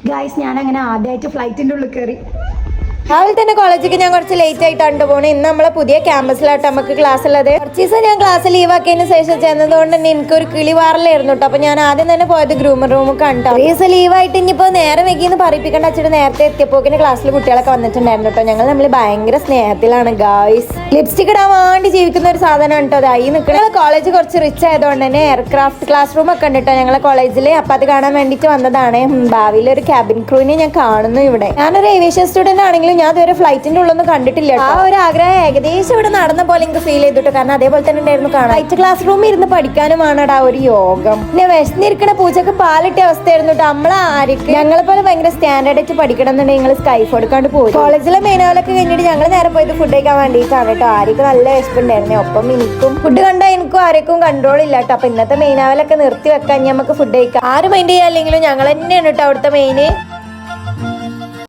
Guys ഞാൻ അങ്ങനെ ആദ്യമായിട്ട് ഫ്ലൈറ്റിന്റെ ഉള്ളിൽ കയറി. രാവിലെ തന്നെ കോളേജിലേക്ക് ഞാൻ കുറച്ച് ലേറ്റ് ആയിട്ടാണ് പോണേ. ഇന്ന് നമ്മളെ പുതിയ ക്യാമ്പസിലായിട്ട് നമുക്ക് ക്ലാസ് ഉള്ളത്. കുറച്ച് ദിവസം ഞാൻ ക്ലാസ് ലീവ് ആക്കിയതിന് ശേഷം ചെന്നതുകൊണ്ട് തന്നെ എനിക്കൊരു കിളിവാറലായിരുന്നു കേട്ടോ. അപ്പൊ ഞാൻ ആദ്യം തന്നെ പോയത് ഗ്രൂമർ റൂം കണ്ടോ. ഒരു ദിവസം ലീവായിട്ട് ഇനിയിപ്പോ നേരെ വൈകിന്ന് പറയിപ്പിക്കേണ്ട വെച്ചിട്ട് നേരത്തെ എത്തിയപ്പോക്കിന് ക്ലാസ്സിൽ കുട്ടികളൊക്കെ വന്നിട്ടുണ്ടായിരുന്നു കേട്ടോ. ഞങ്ങൾ തമ്മിൽ ഭയങ്കര സ്നേഹത്തിലാണ് ഗായ്സ്. ലിപ്സ്റ്റിക് ഇടാൻ വേണ്ടി ജീവിക്കുന്ന ഒരു സാധനമാണ് കേട്ടോ അതായി നിൽക്കുന്നത്. കോളേജ് കുറച്ച് റിച്ച് ആയതുകൊണ്ട് തന്നെ എയർക്രാഫ്റ്റ് ക്ലാസ് റൂം ഒക്കെ ഉണ്ട് കേട്ടോ ഞങ്ങളെ കോളേജിൽ. അപ്പൊ അത് കാണാൻ വേണ്ടിട്ട് വന്നതാണ്. ഭാവിയിൽ ഒരു ക്യാബിൻ ക്രൂവിനെ ഞാൻ കാണുന്നു ഇവിടെ. ഞാനൊരു ഏവിയേഷൻ സ്റ്റുഡന്റ് ആണെങ്കിലും ഞാൻ ഇതുവരെ ഫ്ലൈറ്റിന്റെ ഉള്ളൊന്നും കണ്ടിട്ടില്ല. ആ ഒരു ആഗ്രഹം ഏകദേശം ഇവിടെ നടന്ന പോലെ എനിക്ക് ഫീൽ ചെയ്തിട്ട്. കാരണം അതേപോലെ തന്നെ ഉണ്ടായിരുന്നു കാണാൻ. ഫ്ലൈറ്റ് ക്ലാസ് റൂമിൽ ഇരുന്ന് പഠിക്കാനുമാണടാ ഒരു യോഗം. പിന്നെ വിശന്നിരിക്കണ പൂച്ചക്ക് പാലിട്ടിയ അവസ്ഥയായിരുന്നു കേട്ടോ. നമ്മളായിരിക്കും ഞങ്ങളെ പോലെ ഭയങ്കര സ്റ്റാൻഡേർഡ് ആയിട്ട് പഠിക്കണം എന്നുണ്ടെങ്കിൽ നിങ്ങൾ സ്കൈഫ് എടുക്കാണ്ട് പോയി. കോളേജിലെ മെയിനാവലൊക്കെ കഴിഞ്ഞിട്ട് ഞങ്ങൾ നേരെ പോയത് ഫുഡ് കഴിക്കാൻ വേണ്ടിയിട്ടാണ് കേട്ടോ. ആർക്കും നല്ല വിശപ്പുണ്ടായിരുന്നേ. ഒപ്പം എനിക്കും ഫുഡ് കണ്ടാൽ എനിക്കും ആർക്കും കൺട്രോൾ ഇല്ല കേട്ടോ. അപ്പൊ ഇന്നത്തെ മെയിനാവലൊക്കെ നിർത്തി വെക്കാൻ നമുക്ക് ഫുഡ് കഴിക്കാം. ആരും മൈൻഡ് ചെയ്യാനില്ലെങ്കിലും ഞങ്ങൾ തന്നെയാണ് കേട്ടോ അവിടുത്തെ മെയിന്.